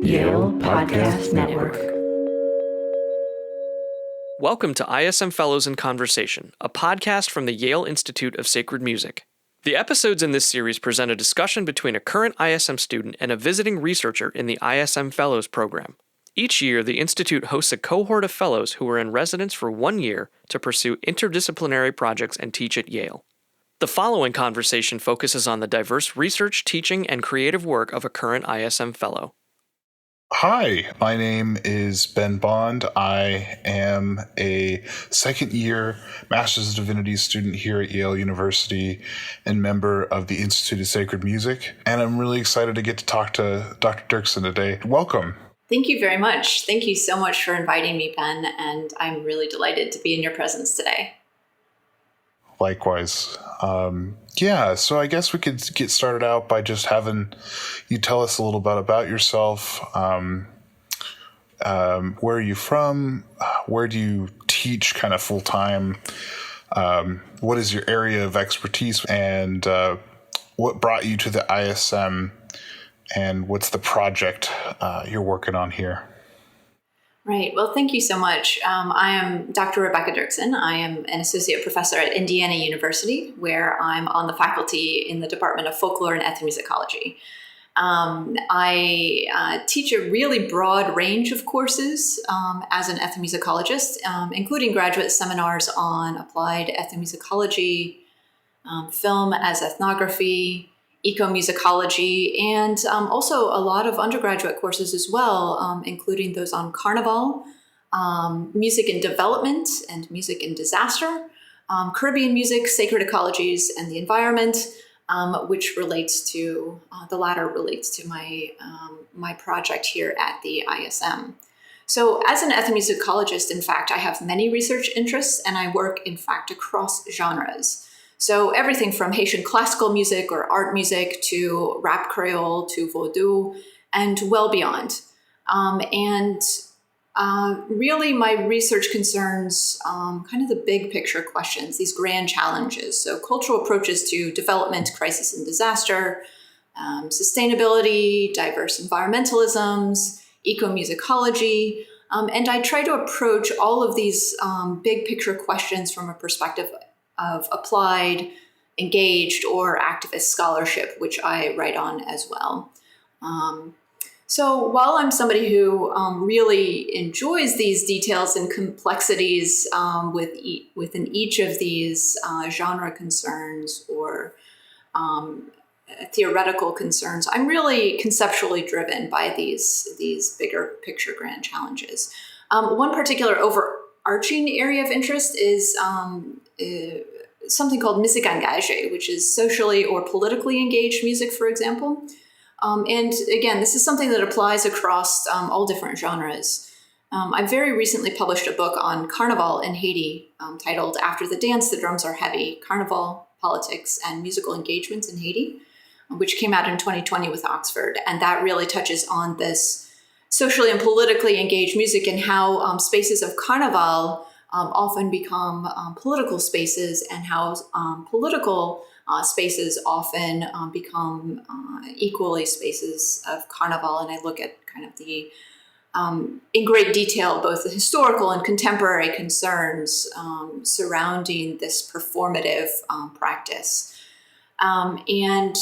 Yale Podcast Network. Welcome to ISM Fellows in Conversation, a podcast from the Yale Institute of Sacred Music. The episodes in this series present a discussion between a current ISM student and a visiting researcher in the ISM Fellows program. Each year, the Institute hosts a cohort of fellows who are in residence for 1 year to pursue interdisciplinary projects and teach at Yale. The following conversation focuses on the diverse research, teaching, and creative work of a current ISM Fellow. Hi, my name is Ben Bond. I am a second-year Master's of Divinity student here at Yale University and member of the Institute of Sacred Music. And I'm really excited to get to talk to Dr. Dirksen today. Welcome. Thank you very much. Thank you so much for inviting me, Ben, and I'm really delighted to be in your presence today. Likewise. So I guess we could get started out by just having you tell us a little bit about yourself. Where are you from? Where do you teach kind of full time? What is your area of expertise? And what brought you to the ISM? And what's the project you're working on here? Right. Well, thank you so much. I am Dr. Rebecca Dirksen. I am an associate professor at Indiana University, where I'm on the faculty in the Department of Folklore and Ethnomusicology. I teach a really broad range of courses as an ethnomusicologist, including graduate seminars on applied ethnomusicology, film as ethnography, ecomusicology, and also a lot of undergraduate courses as well, including those on carnival, music in development and music in disaster, Caribbean music, sacred ecologies, and the environment, which relates to, the latter relates to my project here at the ISM. So as an ethnomusicologist, in fact, I have many research interests, and I work, in fact, across genres. So everything from Haitian classical music or art music to rap Creole to Vodou and well beyond. Really my research concerns kind of the big picture questions, these grand challenges. So cultural approaches to development, crisis and disaster, sustainability, diverse environmentalisms, ecomusicology. And I try to approach all of these big picture questions from a perspective of applied, engaged, or activist scholarship, which I write on as well. So while I'm somebody who really enjoys these details and complexities within each of these genre concerns or theoretical concerns, I'm really conceptually driven by these bigger picture grand challenges. One particular overarching area of interest is something called musique engagée, which is socially or politically engaged music, for example. And again, this is something that applies across all different genres. I very recently published a book on Carnival in Haiti titled After the Dance, the Drums Are Heavy, Carnival, Politics, and Musical Engagements in Haiti, which came out in 2020 with Oxford. And that really touches on this socially and politically engaged music and how spaces of Carnival often become political spaces, and how political spaces often become equally spaces of Carnival. And I look at kind of the, in great detail, both the historical and contemporary concerns surrounding this performative practice. And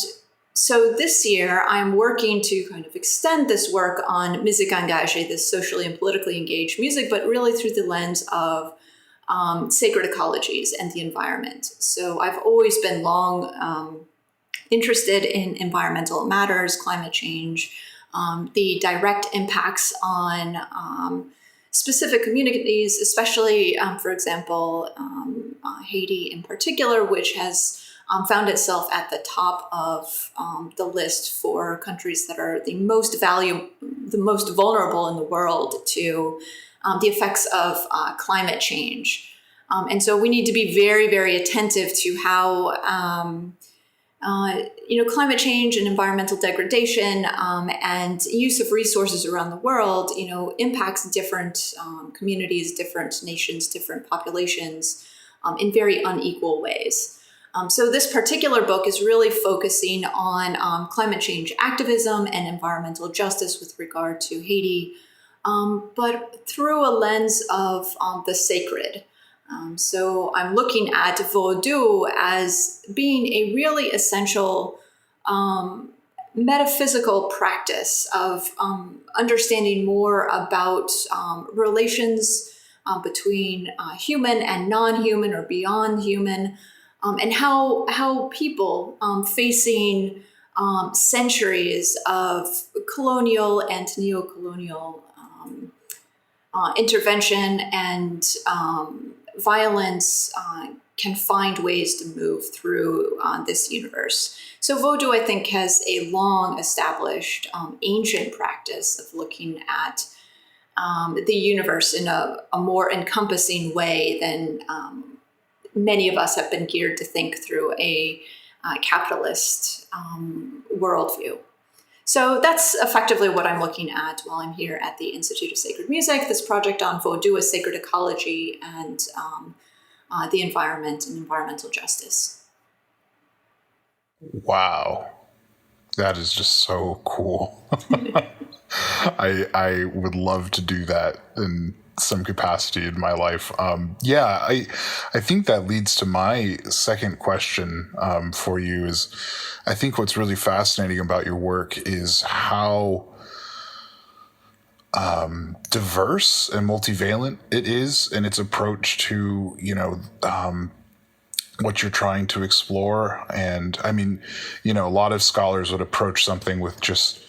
so this year, I'm working to kind of extend this work on musique engagée, this socially and politically engaged music, but really through the lens of sacred ecologies and the environment. So I've always been long interested in environmental matters, climate change, the direct impacts on specific communities, especially, for example, Haiti in particular, which has found itself at the top of the list for countries that are the most vulnerable in the world to the effects of climate change. And so we need to be very, very attentive to how climate change and environmental degradation and use of resources around the world, impacts different communities, different nations, different populations in very unequal ways. So this particular book is really focusing on climate change activism and environmental justice with regard to Haiti, but through a lens of the sacred. So I'm looking at Vodou as being a really essential metaphysical practice of understanding more about relations between human and non-human or beyond human, and how people facing centuries of colonial and neo-colonial intervention and violence can find ways to move through this universe. So Vodou, I think, has a long established ancient practice of looking at the universe in a more encompassing way than many of us have been geared to think through a capitalist worldview. So that's effectively what I'm looking at while I'm here at the Institute of Sacred Music, this project on Vodou as sacred ecology and the environment and environmental justice. Wow. That is just so cool. I would love to do that in some capacity in my life. I think that leads to my second question for you is, I think what's really fascinating about your work is how diverse and multivalent it is in its approach to, what you're trying to explore. And I mean, a lot of scholars would approach something with just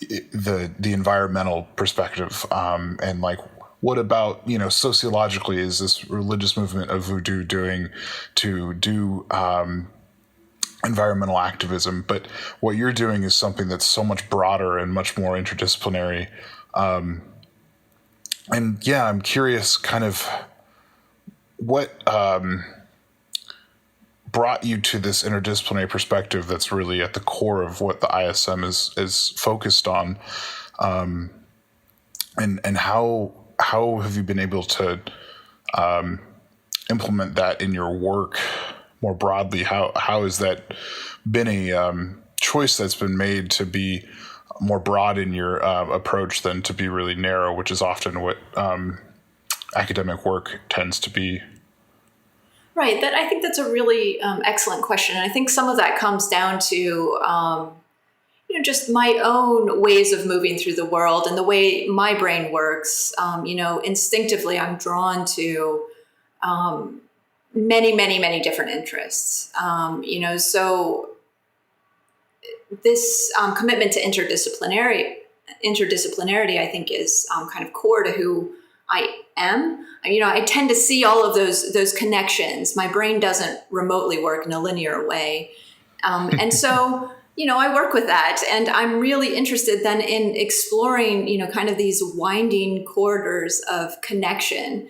the environmental perspective, and like, what about, sociologically, is this religious movement of voodoo doing to do environmental activism? But what you're doing is something that's so much broader and much more interdisciplinary. I'm curious kind of what brought you to this interdisciplinary perspective that's really at the core of what the ISM is focused on, and how have you been able to implement that in your work more broadly? How has that been a choice that's been made to be more broad in your approach than to be really narrow, which is often what academic work tends to be? Right. I think that's a really excellent question. And I think some of that comes down to, just my own ways of moving through the world and the way my brain works. Instinctively, I'm drawn to many, many, many different interests. So this commitment to interdisciplinarity, I think, is kind of core to who I am. I tend to see all of those connections. My brain doesn't remotely work in a linear way. And so, I work with that, and I'm really interested then in exploring, kind of these winding corridors of connection.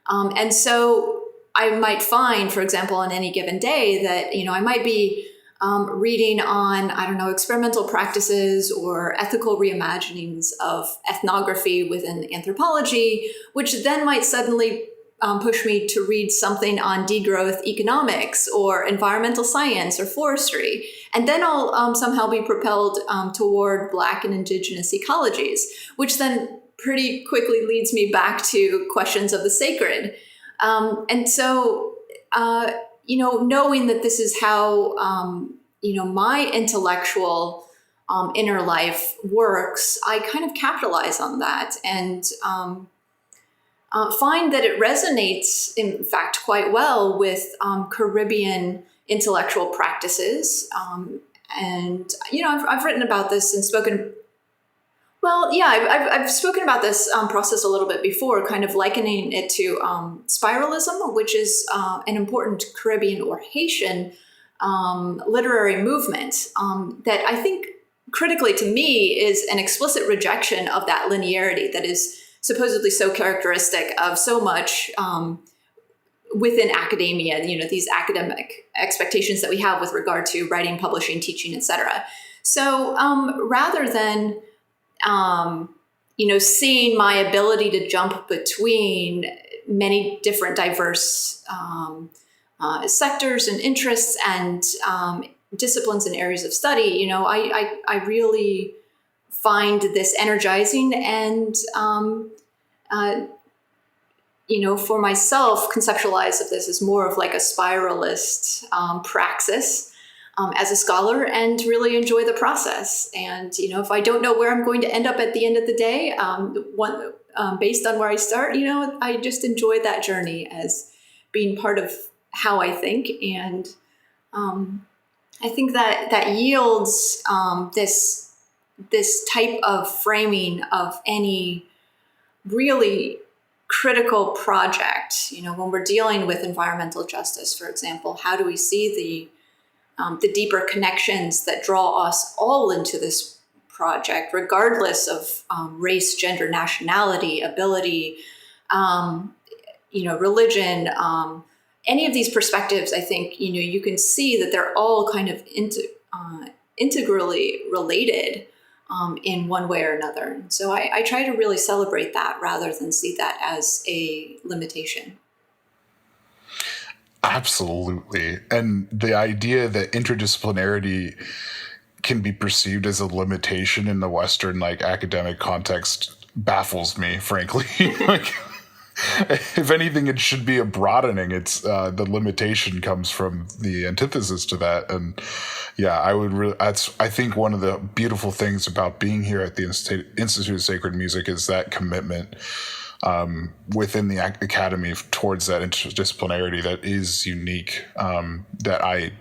And so I might find, for example, on any given day that, I might be reading on, experimental practices or ethical reimaginings of ethnography within anthropology, which then might suddenly push me to read something on degrowth economics or environmental science or forestry. And then I'll somehow be propelled toward Black and Indigenous ecologies, which then pretty quickly leads me back to questions of the sacred. And so, knowing that this is how, my intellectual inner life works, I kind of capitalize on that and find that it resonates, in fact, quite well with Caribbean intellectual practices. I've written about this and spoken. Well, yeah, I've spoken about this process a little bit before, kind of likening it to spiralism, which is an important Caribbean or Haitian literary movement that I think critically to me is an explicit rejection of that linearity that is supposedly so characteristic of so much within academia, these academic expectations that we have with regard to writing, publishing, teaching, etc. So rather than seeing my ability to jump between many different diverse sectors and interests and disciplines and areas of study, I really find this energizing and, for myself, conceptualize of this as more of like a spiralist praxis as a scholar, and really enjoy the process. And, if I don't know where I'm going to end up at the end of the day, based on where I start, I just enjoy that journey as being part of how I think. And I think that yields this type of framing of any really critical project. When we're dealing with environmental justice, for example, how do we see the deeper connections that draw us all into this project, regardless of race, gender, nationality, ability, religion, any of these perspectives? I think, you can see that they're all kind of integrally related in one way or another. And so I try to really celebrate that rather than see that as a limitation. Absolutely. And the idea that interdisciplinarity can be perceived as a limitation in the Western academic context baffles me, frankly. If anything, it should be a broadening. It's the limitation comes from the antithesis to that. And yeah, I think one of the beautiful things about being here at the Institute of Sacred Music is that commitment within the academy towards that interdisciplinarity that is unique, that I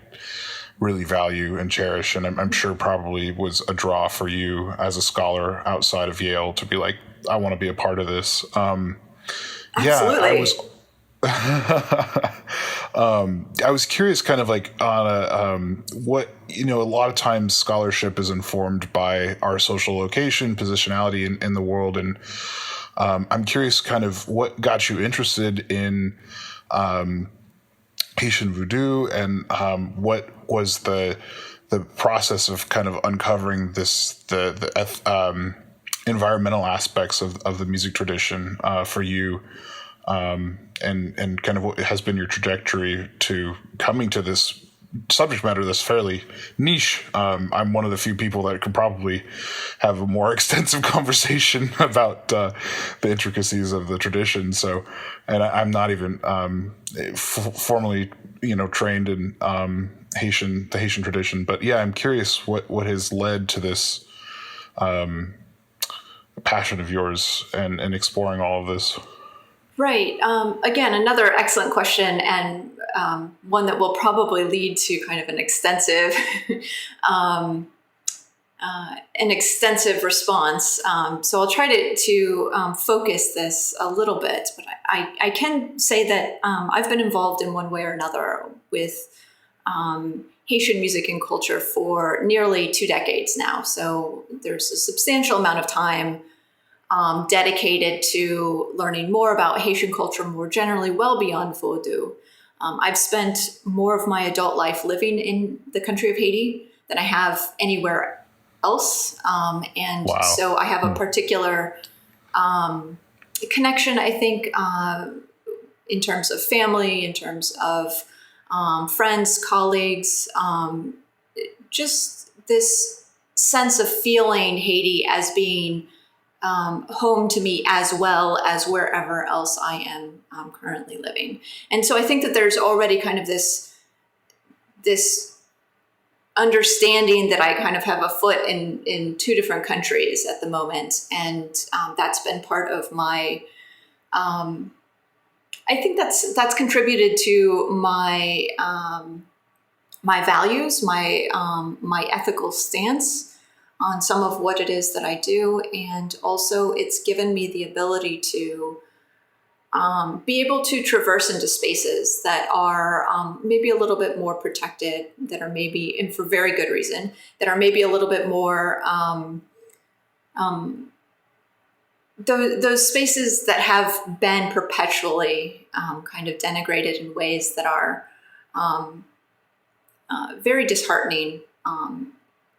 really value and cherish. And I'm sure probably was a draw for you as a scholar outside of Yale to be like, I want to be a part of this. Absolutely. I was curious kind of on what, a lot of times scholarship is informed by our social location, positionality in the world. And I'm curious kind of what got you interested in Haitian voodoo, and what was the process of kind of uncovering the environmental aspects of the music tradition for you, and kind of what has been your trajectory to coming to this subject matter that's fairly niche. I'm one of the few people that could probably have a more extensive conversation about the intricacies of the tradition. So, and I'm not even formally, trained in the Haitian tradition. But yeah, I'm curious what has led to this passion of yours and exploring all of this. Right. Again, another excellent question, and one that will probably lead to kind of an extensive response. So I'll try to focus this a little bit, but I can say that I've been involved in one way or another with Haitian music and culture for nearly 2 decades now. So there's a substantial amount of time dedicated to learning more about Haitian culture more generally, well beyond Vodou. I've spent more of my adult life living in the country of Haiti than I have anywhere else. And wow. So I have a particular connection, I think, in terms of family, in terms of friends, colleagues, just this sense of feeling Haiti as being home to me as well as wherever else I am currently living. And so I think that there's already kind of this understanding that I kind of have a foot in 2 different countries at the moment. And that's been part of my, I think that's contributed to my, my values, my ethical stance on some of what it is that I do. And also it's given me the ability to be able to traverse into spaces that are maybe a little bit more protected, that are maybe, and for very good reason, that are maybe a little bit more, those spaces that have been perpetually kind of denigrated in ways that are very disheartening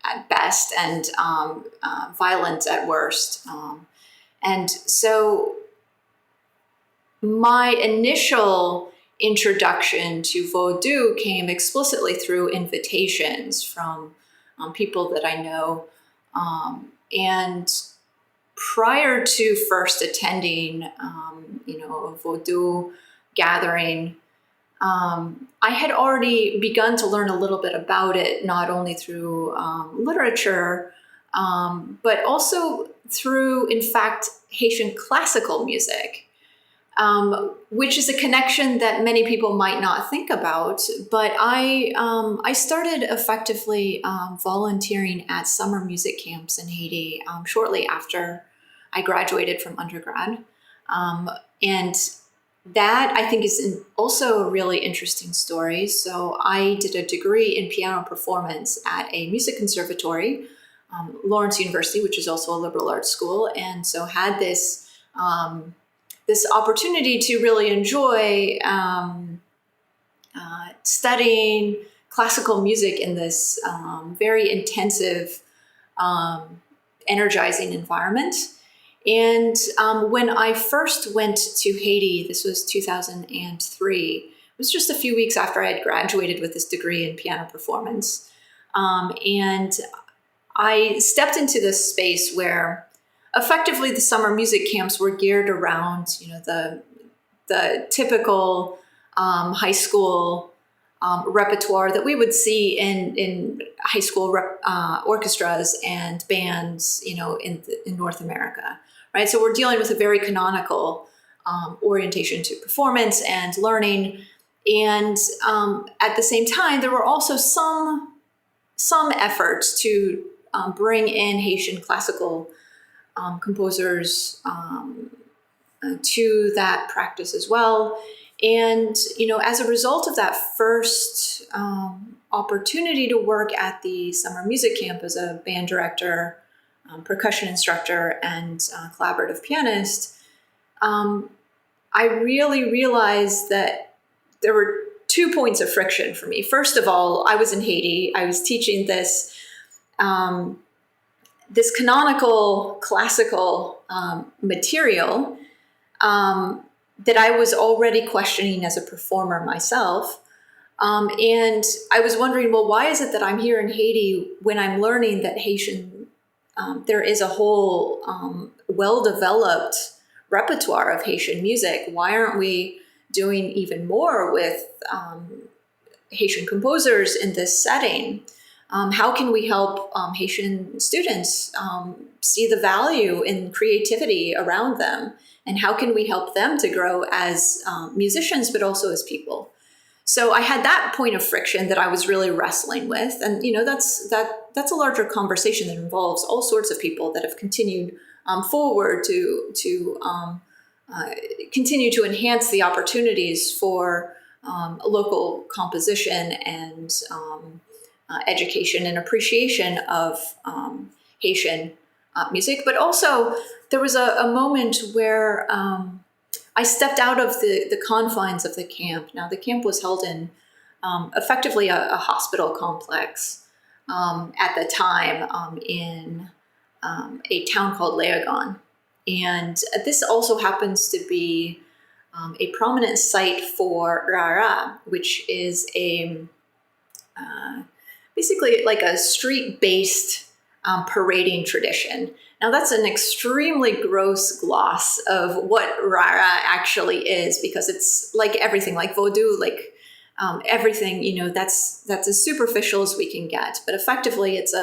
at best, and violent at worst. And so my initial introduction to Vodou came explicitly through invitations from people that I know. And prior to first attending, a Vodou gathering, I had already begun to learn a little bit about it, not only through literature, but also through, in fact, Haitian classical music. Which is a connection that many people might not think about. But I started effectively volunteering at summer music camps in Haiti shortly after I graduated from undergrad. And that, I think, is also a really interesting story. So I did a degree in piano performance at a music conservatory, Lawrence University, which is also a liberal arts school, and so had this opportunity to really enjoy studying classical music in this very intensive, energizing environment. And when I first went to Haiti, this was 2003, it was just a few weeks after I had graduated with this degree in piano performance. And I stepped into this space where effectively the summer music camps were geared around, the typical high school repertoire that we would see in high school orchestras and bands, in North America, right? So we're dealing with a very canonical orientation to performance and learning, and at the same time, there were also some efforts to bring in Haitian classical composers to that practice as well. And, as a result of that first opportunity to work at the summer music camp as a band director, percussion instructor, and collaborative pianist, I really realized that there were 2 points of friction for me. First of all, I was in Haiti. I was teaching this canonical classical material that I was already questioning as a performer myself. And I was wondering, well, why is it that I'm here in Haiti when I'm learning that Haitian, there is a whole well-developed repertoire of Haitian music? Why aren't we doing even more with Haitian composers in this setting? How can we help Haitian students see the value in creativity around them? And how can we help them to grow as musicians, but also as people? So I had that point of friction that I was really wrestling with. And, that's a larger conversation that involves all sorts of people that have continued forward to continue to enhance the opportunities for local composition and education and appreciation of Haitian music. But also there was a moment where I stepped out of the confines of the camp. Now, the camp was held in effectively a hospital complex at the time in a town called Léogâne. And this also happens to be a prominent site for Rara, which is basically like a street-based parading tradition. Now, that's an extremely gross gloss of what Rara actually is, because it's like everything, like Vodou, like everything, that's as superficial as we can get. But effectively, it's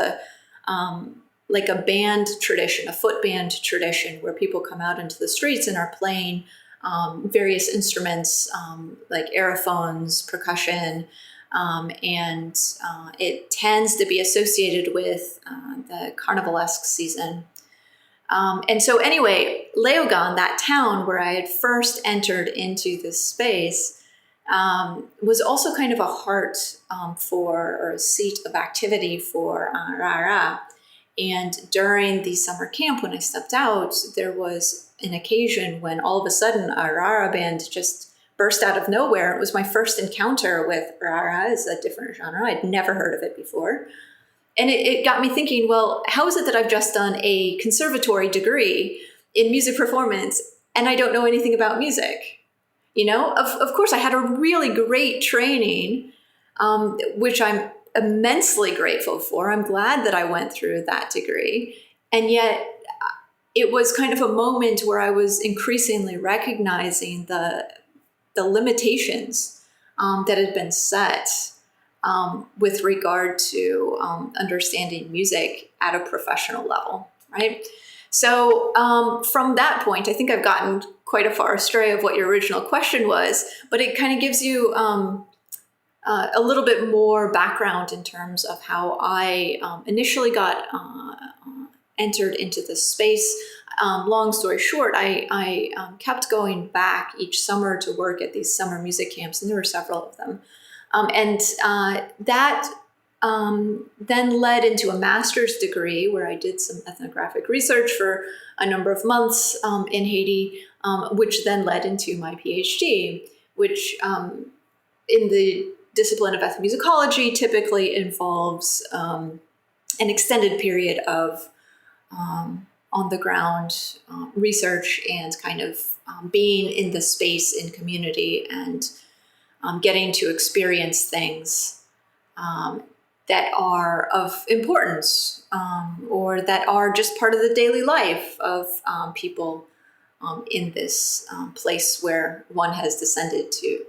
like a band tradition, a foot band tradition, where people come out into the streets and are playing various instruments like aerophones, percussion, and it tends to be associated with the carnivalesque season. And so anyway, Léogâne, that town where I had first entered into this space, was also kind of a heart or a seat of activity for Rara. And during the summer camp, when I stepped out, there was an occasion when all of a sudden a Rara band just burst out of nowhere. It was my first encounter with Rara as a different genre. I'd never heard of it before. And it got me thinking, well, how is it that I've just done a conservatory degree in music performance and I don't know anything about music? Of course, I had a really great training, which I'm immensely grateful for. I'm glad that I went through that degree. And yet it was kind of a moment where I was increasingly recognizing the limitations that had been set with regard to understanding music at a professional level, right? So from that point, I think I've gotten quite a far astray of what your original question was, but it kind of gives you a little bit more background in terms of how I initially got entered into this space. Long story short, I kept going back each summer to work at these summer music camps, and there were several of them. That then led into a master's degree where I did some ethnographic research for a number of months in Haiti, which then led into my PhD, which in the discipline of ethnomusicology typically involves an extended period of on-the-ground research and kind of being in the space in community and getting to experience things that are of importance or that are just part of the daily life of people in this place where one has decided to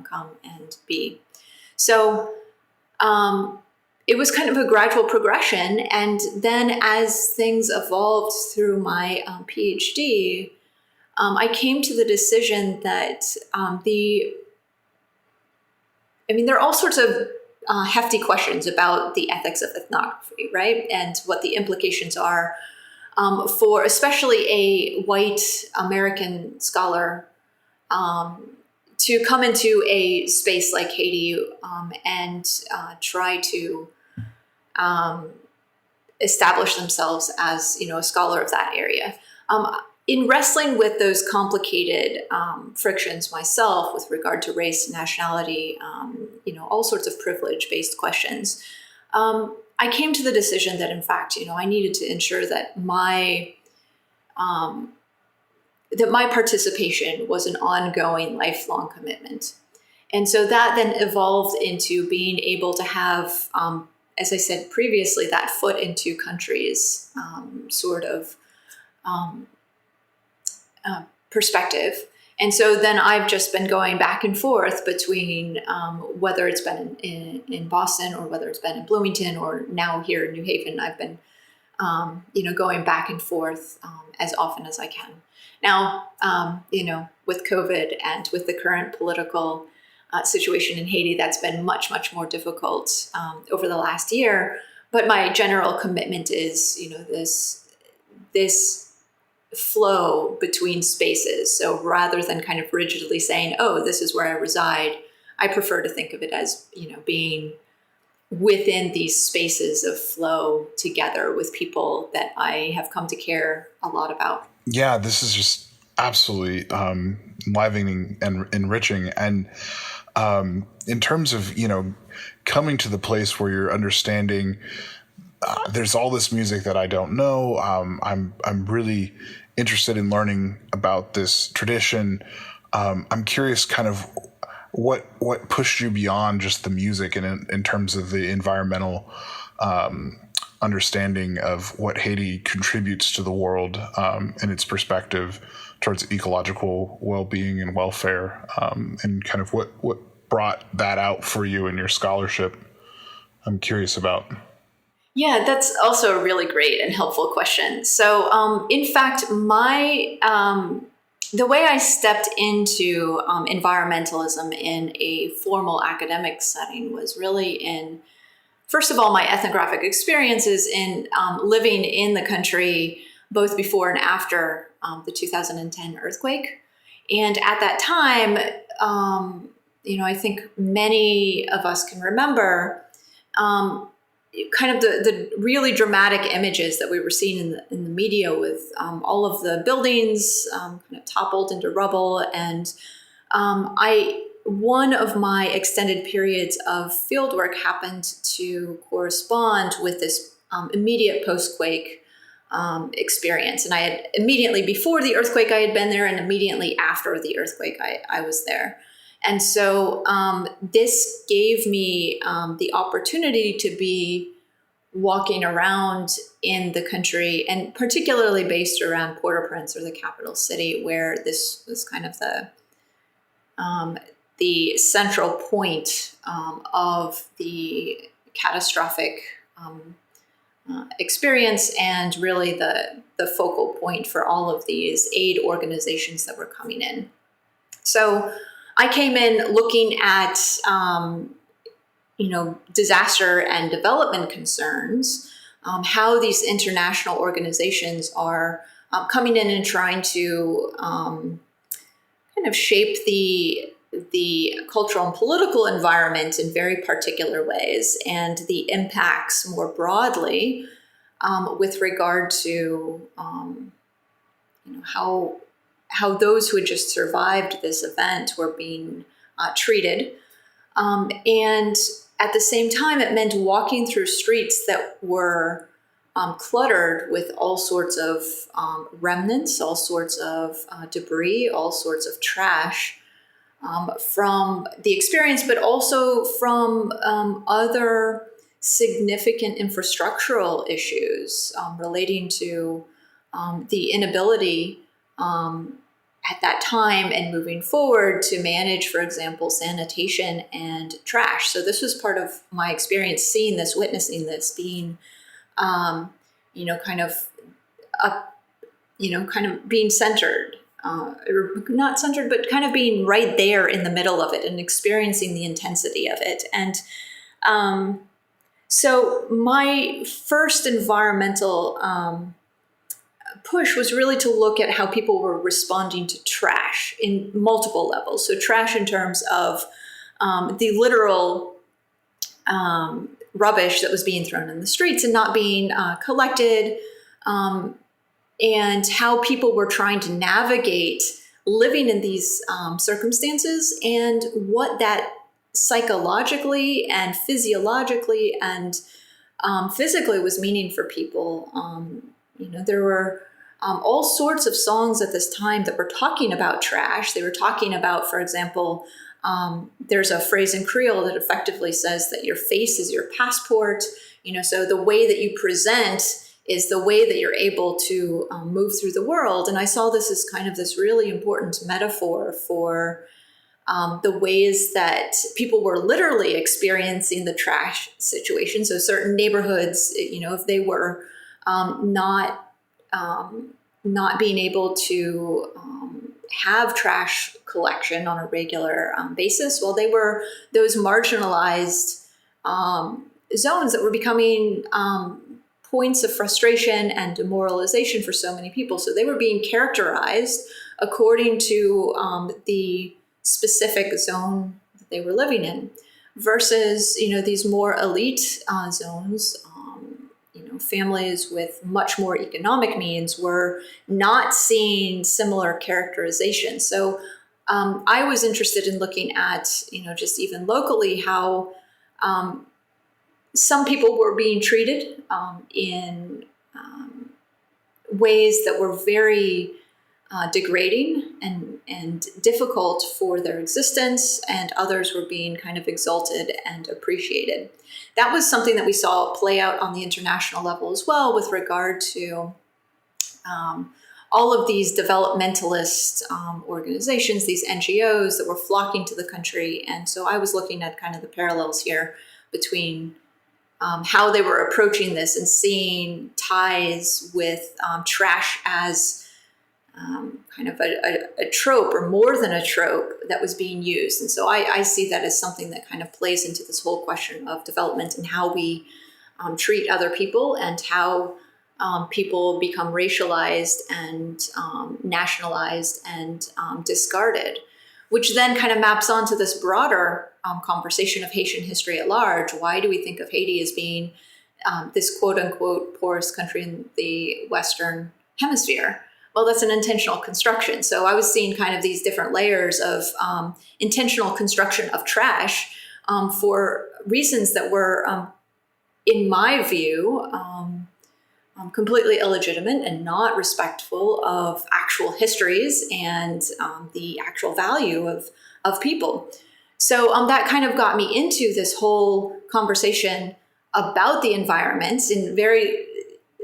come and be. So it was kind of a gradual progression. And then as things evolved through my PhD, I came to the decision that there are all sorts of hefty questions about the ethics of ethnography, right? And what the implications are for especially a white American scholar to come into a space like Haiti and try to establish themselves as, a scholar of that area. In wrestling with those complicated frictions myself with regard to race, nationality, all sorts of privilege-based questions, I came to the decision that, in fact, I needed to ensure that my participation was an ongoing, lifelong commitment. And so that then evolved into being able to have, as I said previously, that foot into countries sort of perspective. And so then I've just been going back and forth between whether it's been in Boston or whether it's been in Bloomington or now here in New Haven. I've been, going back and forth as often as I can. Now, with COVID and with the current political situation in Haiti, that's been much, much more difficult over the last year. But my general commitment is, this flow between spaces. So rather than kind of rigidly saying, oh, this is where I reside, I prefer to think of it as, being within these spaces of flow together with people that I have come to care a lot about. Yeah, this is just absolutely enlivening and enriching. And in terms of, coming to the place where you're understanding there's all this music that I don't know. I'm really interested in learning about this tradition. I'm curious kind of what pushed you beyond just the music and in terms of the environmental understanding of what Haiti contributes to the world and its perspective towards ecological well-being and welfare, and kind of what brought that out for you in your scholarship. I'm curious about. Yeah, that's also a really great and helpful question. So, in fact, the way I stepped into environmentalism in a formal academic setting was really in, first of all, my ethnographic experiences in living in the country both before and after the 2010 earthquake. And at that time, I think many of us can remember kind of the really dramatic images that we were seeing in the media with all of the buildings kind of toppled into rubble. And one of my extended periods of fieldwork happened to correspond with this immediate post-quake experience. And I had immediately before the earthquake, I had been there, and immediately after the earthquake, I was there. And so this gave me the opportunity to be walking around in the country, and particularly based around Port-au-Prince, or the capital city, where this was kind of the central point of the catastrophic experience, and really the focal point for all of these aid organizations that were coming in. So I came in looking at disaster and development concerns, how these international organizations are coming in and trying to kind of shape the cultural and political environment in very particular ways, and the impacts more broadly with regard to how those who had just survived this event were being treated. And at the same time, it meant walking through streets that were cluttered with all sorts of remnants, all sorts of debris, all sorts of trash from the experience, but also from other significant infrastructural issues relating to the inability at that time and moving forward to manage, for example, sanitation and trash. So this was part of my experience, seeing this, witnessing this, being, kind of being centered, or not centered, but kind of being right there in the middle of it and experiencing the intensity of it. And so my first environmental push was really to look at how people were responding to trash in multiple levels. So trash in terms of the literal rubbish that was being thrown in the streets and not being collected, and how people were trying to navigate living in these circumstances, and what that psychologically and physiologically and physically was meaning for people. There were all sorts of songs at this time that were talking about trash. They were talking about, for example, there's a phrase in Creole that effectively says that your face is your passport. So the way that you present is the way that you're able to move through the world. And I saw this as kind of this really important metaphor for the ways that people were literally experiencing the trash situation. So certain neighborhoods, if they were not being able to have trash collection on a regular basis, well, they were those marginalized zones that were becoming points of frustration and demoralization for so many people. So they were being characterized according to the specific zone that they were living in, versus these more elite zones. Families with much more economic means were not seeing similar characterization. So I was interested in looking at, just even locally, how some people were being treated in ways that were very degrading and difficult for their existence, and others were being kind of exalted and appreciated. That was something that we saw play out on the international level as well, with regard to all of these developmentalist organizations, these NGOs that were flocking to the country. And so I was looking at kind of the parallels here between how they were approaching this and seeing ties with trash as kind of a trope, or more than a trope, that was being used. And so I see that as something that kind of plays into this whole question of development and how we treat other people, and how people become racialized and nationalized and discarded, which then kind of maps onto this broader conversation of Haitian history at large. Why do we think of Haiti as being this quote unquote poorest country in the Western Hemisphere? Well, that's an intentional construction. So I was seeing kind of these different layers of intentional construction of trash for reasons that were, in my view, completely illegitimate and not respectful of actual histories and the actual value of people. So that kind of got me into this whole conversation about the environment in very,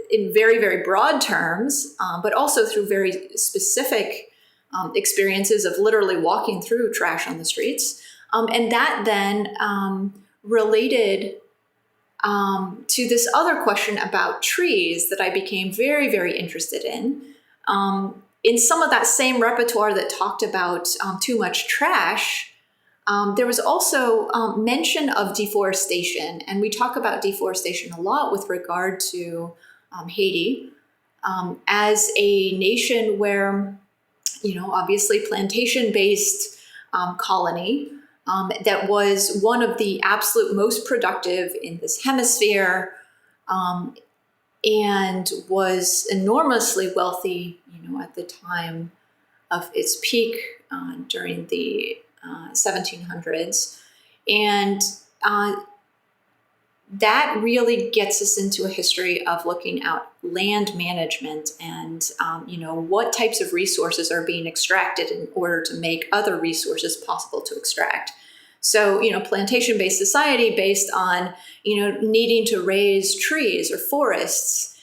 very broad terms, but also through very specific experiences of literally walking through trash on the streets. And that then related to this other question about trees that I became very, very interested in. In some of that same repertoire that talked about too much trash, there was also mention of deforestation. And we talk about deforestation a lot with regard to Haiti as a nation where, obviously plantation-based colony, that was one of the absolute most productive in this hemisphere, and was enormously wealthy, at the time of its peak during the 1700s. And that really gets us into a history of looking at land management and, what types of resources are being extracted in order to make other resources possible to extract. So, plantation-based society based on, needing to raise trees or forests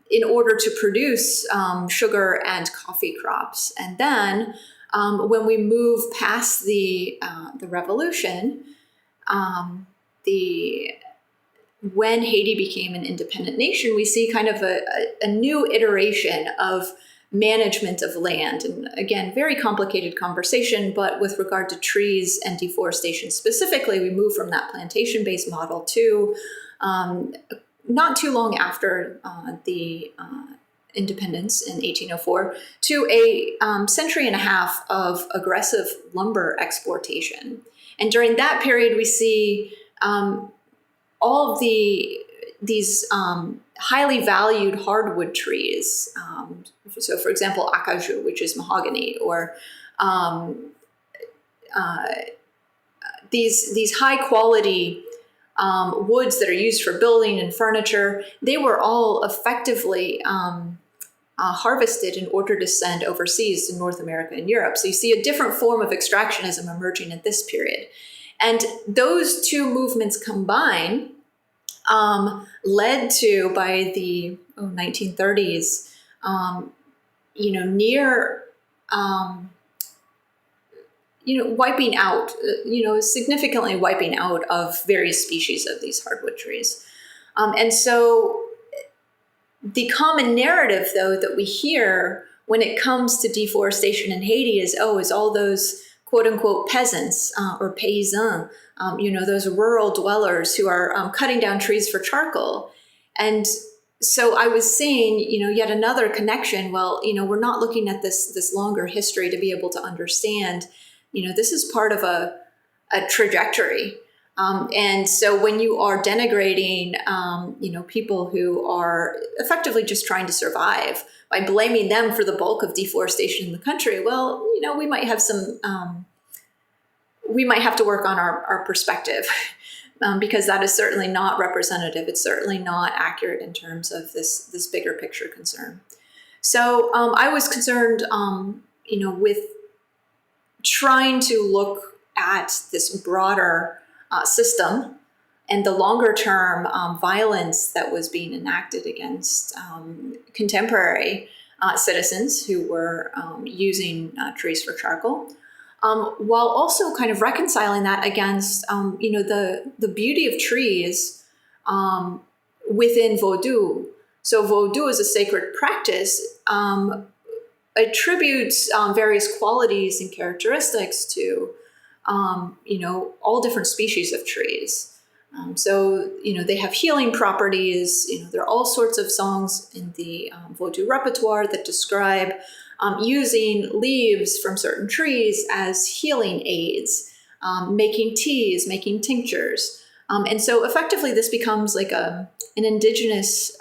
in order to produce sugar and coffee crops. And then when we move past the revolution, when Haiti became an independent nation, we see kind of a new iteration of management of land. And again, very complicated conversation, but with regard to trees and deforestation specifically, we move from that plantation-based model to not too long after the independence in 1804 to a century and a half of aggressive lumber exportation. And during that period, we see all of these highly valued hardwood trees. So, for example, acajou, which is mahogany, or these high quality woods that are used for building and furniture. They were all effectively harvested in order to send overseas to North America and Europe. So you see a different form of extractionism emerging at this period. And those two movements combined led to, by the 1930s, near wiping out, significantly wiping out of various species of these hardwood trees. And so the common narrative, though, that we hear when it comes to deforestation in Haiti is all those quote unquote peasants or paysans, those rural dwellers who are cutting down trees for charcoal. And so I was seeing, yet another connection. Well, we're not looking at this longer history to be able to understand, this is part of a trajectory. And so when you are denigrating, people who are effectively just trying to survive by blaming them for the bulk of deforestation in the country, well, we might have we might have to work on our perspective because that is certainly not representative. It's certainly not accurate in terms of this bigger picture concern. So I was concerned, with trying to look at this broader system and the longer term violence that was being enacted against contemporary citizens who were using trees for charcoal, while also kind of reconciling that against the beauty of trees within Vodou. So Vodou is a sacred practice, attributes various qualities and characteristics to all different species of trees. So they have healing properties. There are all sorts of songs in the Vodou repertoire that describe using leaves from certain trees as healing aids, making teas, making tinctures. And so effectively this becomes like an indigenous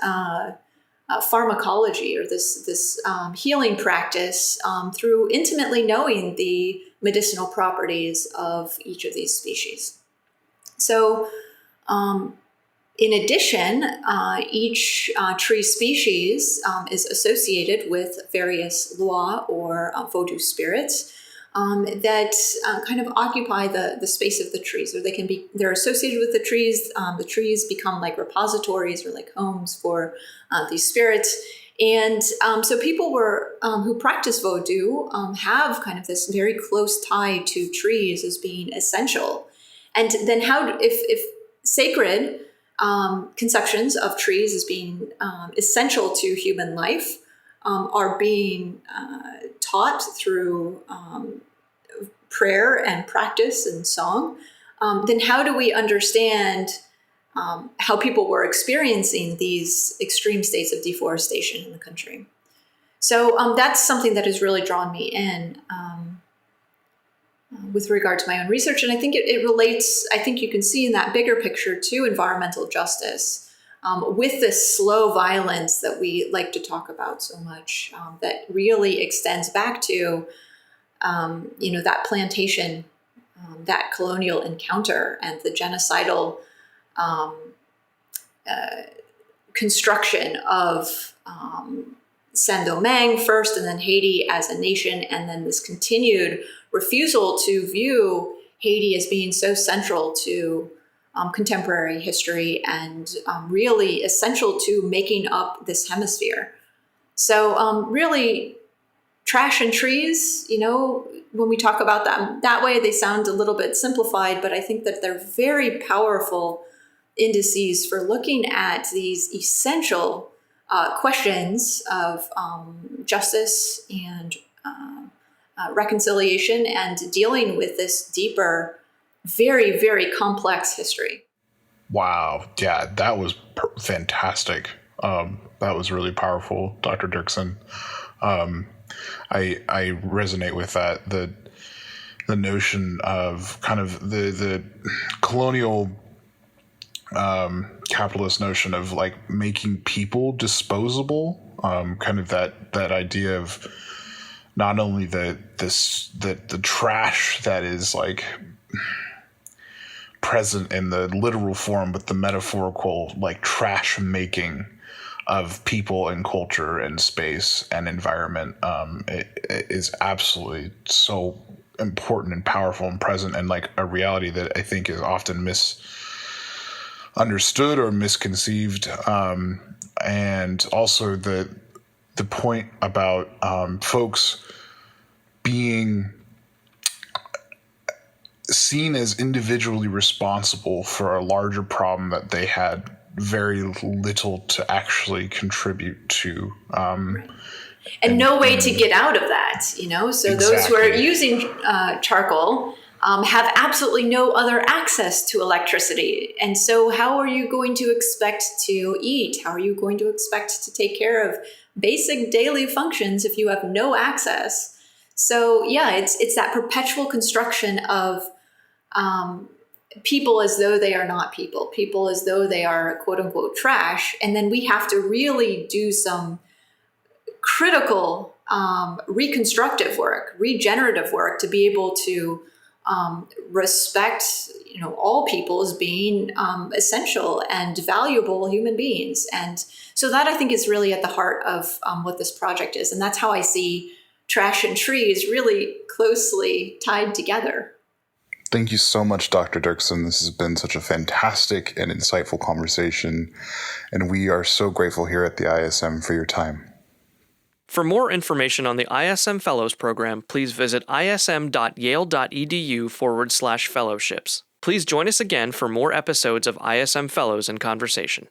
pharmacology, or this healing practice through intimately knowing the medicinal properties of each of these species. So In addition, each tree species is associated with various loa or vodou spirits that kind of occupy the space of the trees, or they're associated with the trees. The trees become like repositories or like homes for these spirits. And so people who practice vodou have kind of this very close tie to trees as being essential. And then if sacred conceptions of trees as being essential to human life are being taught through prayer and practice and song, then how do we understand how people were experiencing these extreme states of deforestation in the country? So that's something that has really drawn me in with regard to my own research. And I think it relates, I think you can see in that bigger picture to environmental justice with this slow violence that we like to talk about so much, that really extends back to, that plantation, that colonial encounter and the genocidal construction of Saint-Domingue first, and then Haiti as a nation, and then this continued refusal to view Haiti as being so central to contemporary history and really essential to making up this hemisphere. So really, trash and trees, when we talk about them that way, they sound a little bit simplified, but I think that they're very powerful indices for looking at these essential questions of justice and reconciliation and dealing with this deeper, very, very complex history. Wow. Yeah, that was fantastic. That was really powerful, Dr. Dirksen. I resonate with that. The notion of kind of the colonial capitalist notion of like making people disposable, kind of that idea of not only the trash that is like present in the literal form, but the metaphorical like trash making of people and culture and space and environment. It is absolutely so important and powerful and present, and like a reality that I think is often misunderstood or misconceived. And also the point about folks being seen as individually responsible for a larger problem that they had very little to actually contribute to. And no way to get out of that, So Exactly. Those who are using charcoal have absolutely no other access to electricity. And so how are you going to expect to eat? How are you going to expect to take care of basic daily functions if you have no access? So yeah, it's that perpetual construction of people as though they are not people as though they are quote unquote trash. And then we have to really do some critical reconstructive work, regenerative work to be able to respect, all people as being essential and valuable human beings. And so that I think is really at the heart of what this project is. And that's how I see trash and trees really closely tied together. Thank you so much, Dr. Dirksen. This has been such a fantastic and insightful conversation, and we are so grateful here at the ISM for your time. For more information on the ISM Fellows Program, please visit ism.yale.edu/fellowships. Please join us again for more episodes of ISM Fellows in Conversation.